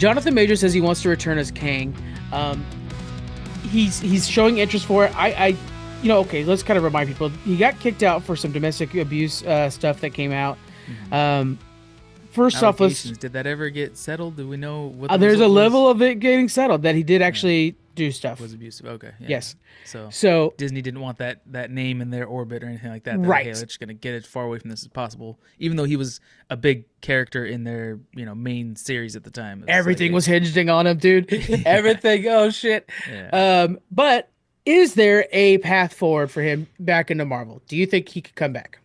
Jonathan Major says he wants to return as Kang. Um, he's showing interest for it. Okay, let's kind of remind people he got kicked out for some domestic abuse stuff that came out. Mm-hmm. Um, First off, Did that ever get settled? Do we know what the there's a result level was? of it getting settled that he did Yeah. actually do stuff. Was abusive. Okay. Yeah. Yes. So So Disney didn't want that name in their orbit or anything like that. They're like, hey, right, we're just gonna get as far away from this as possible. Even though he was a big character in their main series at the time. everything was hinging on him, dude. Yeah. Everything. Oh shit. Yeah. But is there a path forward for him back into Marvel? Do you think he could come back?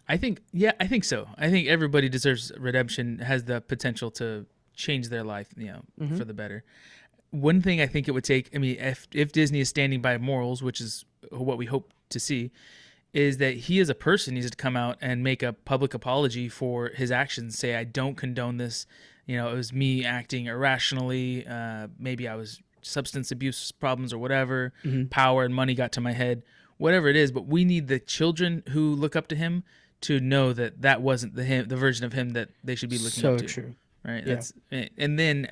I think so. I think everybody deserves redemption, has the potential to change their life, for the better. One thing I think it would take, I mean, if Disney is standing by morals, which is what we hope to see, is that he as a person needs to come out and make a public apology for his actions. Say, I don't condone this. It was me acting irrationally. Maybe I was substance abuse problems or whatever. Power and money got to my head. Whatever it is, but we need the children who look up to him to know that wasn't the version of him that they should be looking up to. So true. Right. Yeah. And then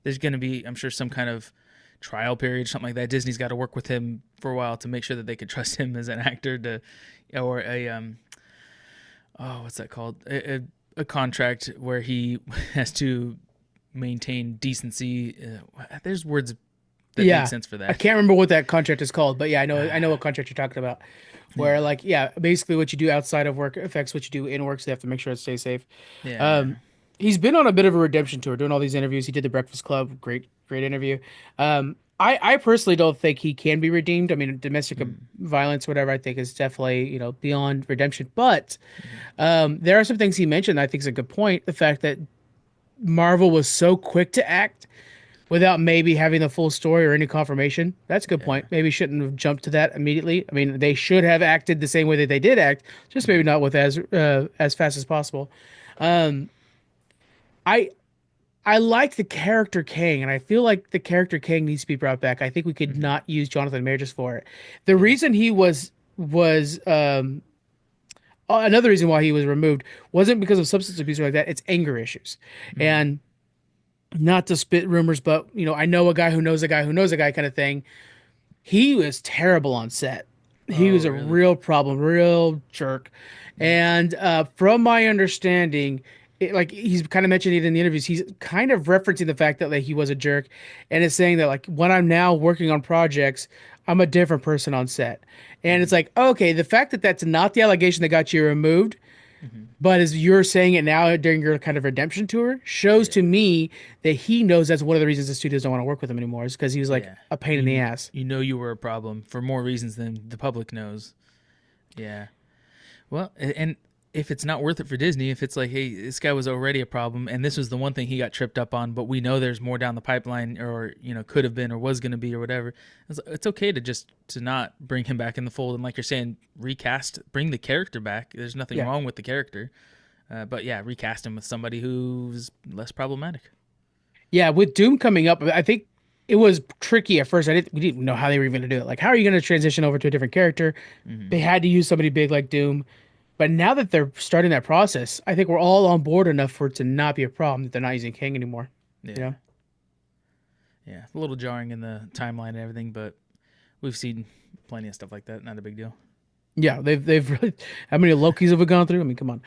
there's going to be, I'm sure, some kind of trial period, something like that. Disney's got to work with him for a while to make sure that they could trust him as an actor or what's that called? A contract where he has to maintain decency. There's words that make sense for that. I can't remember what that contract is called, but yeah, I know what contract you're talking about. Where basically what you do outside of work affects what you do in work, so they have to make sure it stays safe. Yeah. He's been on a bit of a redemption tour, doing all these interviews. He did the Breakfast Club, great interview. I personally don't think he can be redeemed. I mean, domestic violence, whatever, I think is definitely beyond redemption. But there are some things he mentioned that I think is a good point. The fact that Marvel was so quick to act without maybe having the full story or any confirmation. That's a good point. Maybe shouldn't have jumped to that immediately. I mean, they should have acted the same way that they did act, just maybe not with as fast as possible. I I like the character Kang, and I feel like the character Kang needs to be brought back. I think we could not use Jonathan Majors for it. The reason he was another reason why he was removed wasn't because of substance abuse or like that. It's anger issues, and not to spit rumors, but I know a guy who knows a guy who knows a guy kind of thing. He was terrible on set. He was a really? real problem, real jerk. And from my understanding, like he's kind of mentioned it in the interviews, he's kind of referencing the fact that like he was a jerk, and is saying that like when I'm now working on projects, I'm a different person on set. And it's like, okay, the fact that that's not the allegation that got you removed, but as you're saying it now during your kind of redemption tour, shows to me that he knows that's one of the reasons the studios don't want to work with him anymore, is because he was like Yeah. a pain in the ass. You know you were a problem for more reasons than the public knows. Yeah. Well, and if it's not worth it for Disney, if it's like, hey, this guy was already a problem, and this was the one thing he got tripped up on, but we know there's more down the pipeline, or could have been, or was going to be, or whatever. It's okay to not bring him back in the fold, and like you're saying, recast, bring the character back. There's nothing wrong with the character, but yeah, recast him with somebody who's less problematic. Yeah, with Doom coming up, I think it was tricky at first. We didn't know how they were even going to do it. Like, how are you going to transition over to a different character? They had to use somebody big like Doom. But now that they're starting that process, I think we're all on board enough for it to not be a problem that they're not using Kang anymore. Yeah. Yeah, a little jarring in the timeline and everything, but we've seen plenty of stuff like that. Not a big deal. Yeah, they've really. How many Lokis have we gone through? I mean, come on.